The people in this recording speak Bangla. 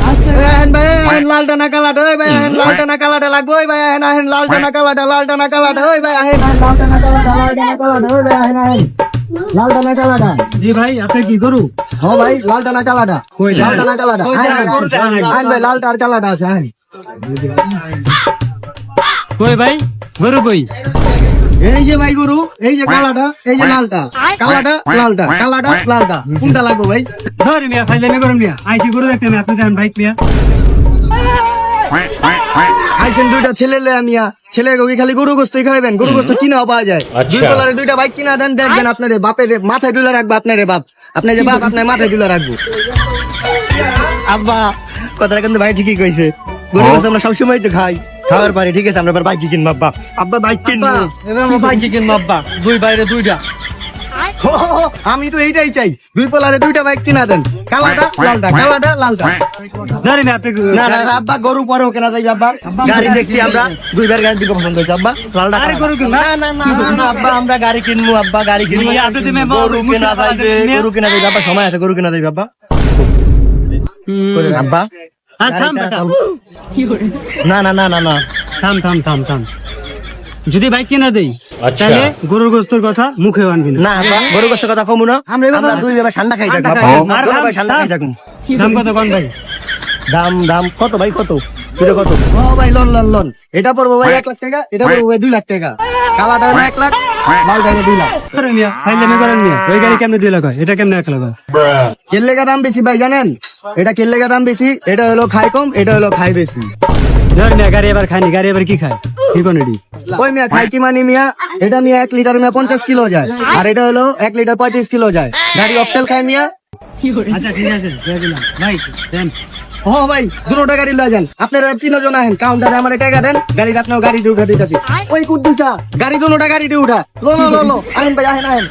আহেন ভাই আহেন লালটা না কালাটা ওই ভাই আহেন লালটা না কালাটা লাগবে ওই ভাই আহেন আহেন লালটা না কালাটা ওই ভাই আহেন লালটা না কালাটা ওই ভাই আহেন আহেন লালটা না কালাটা। জি ভাই আপনি কি গরু? ও ভাই লালটা না কালাটা লালটা না কালাটা আহেন ভাই লালটা আর কালাটা আছে আহেন। কই ভাই গরু কই? এই যে ভাই গরু এই যে কালাটা এই যে লালটা কালাটা লালটা কোনটা লাগবে ভাই? ধর মিয়া ফাইলামি করুন মিয়া, আইসি গরু দেখতে মিয়া, আপনি দেন বাইক মিয়া। আইছেন দুইটা ছেলে লয়ে মিয়া, ছেলের গরু খালি গরু গোস্তই খাইবেন, গরু গোস্ত কিনাও পাওয়া যায়। দুই ডলারে দুইটা বাইক কিনা দেন, দেখবেন আপনার বাপের মাথায় তুলে রাখবো, আপনার বাপ আপনার যে বাপ আপনার মাথায় তুলে রাখবো। আব্বা কথাটা কিন্তু ভাই ঠিকই কইছে, গরু গোস্ত আমরা সবসময় তো খাই, খাওয়ার পারি, ঠিক আছে আমরা বাইক কিনবো আব্বা, আব্বা বাইক কিনবো, বাইক কিনবো আব্বা, দুই বাইরে দুইটা। আমি তো এইটাই চাই, দুই পোলারে দুইটা বাইক কিনা দেন, কালাটা লালটা। ধর মিয়া আপনি না না না, আব্বা গরু পরেও কেনা যাইবে আব্বা, গাড়ি দেখছি আমরা দুইবার গাড়ি দিকে পছন্দ হয়েছে আব্বা, লালটা আরে গরু কিনবো। না না না না আব্বা আমরা গাড়ি কিনবো আব্বা, গাড়ি কিনবো, মিয়া, আপনি তো মেয়ে গরু কেনা যাইবে, গরু কেনা যাইবে আব্বা, সময় আছে গরু কেনা যাইবে আব্বা। আব্বা থাম বেটা, না না না না না থাম। যদি বাইক কিনা দেই তাহলে গরুর গোস্তর কথা মুখে আনবি না। না আব্বা গরু গোস্তের কথা কমু না, আমরা দুই বেলা ঠান্ডা খাই থাকবো আব্বা, আর দুই বেলা ঠান্ডা খাই থাকুন। দাম কত কোন ভাই? দাম কত ভাই, কত এটা কত? ও ভাই লোন এটা পড়বো ভাই 1 লাখ টাকা, এটা পড়বো ভাই 2 লাখ টাকা, কালাটা হলো 1 লাখ, লালটা হলো 2 লাখ। ধরেন মিয়া ফাইলামি করেন মিয়া, ওই গাড়ি কেমনে 2 লাখ হয়, এটা কেমনে 1 লাখ হয়? কেল্লেগা দাম বেশি ভাই জানেন, এটা কেল্লেগা দাম বেশি, এটা হলো খাই কম, এটা হলো খাই বেশি। ধর মিয়া গাড়ি এবার খায়নি, গাড়ি এবার কি খায়, কি কোন এডি? ওই মিয়া খাই কি মানি মিয়া, এটা মিয়া 1 লিটার মিয়া 50 কিলো যায়, আর এটা হলো 1 লিটার 35 কিলো যায়, গাড়ি অকটেল খায় মিয়া। আচ্ছা ঠিক আছে দিয়ে দিলাম ভাই, দেন। ও ভাই দুটোটা গাড়ি লয়ে যান, আপনারা 3 জন আহেন, কাউন্টারে আমার টাকা দেন, গাড়ি আপনার গাড়ি দিয়ে উঠা দিতেছি। ওই কুদ্দুসা গাড়ি দুটোটা গাড়ি দিয়ে উঠা, লো আহেন ভাই আহেন।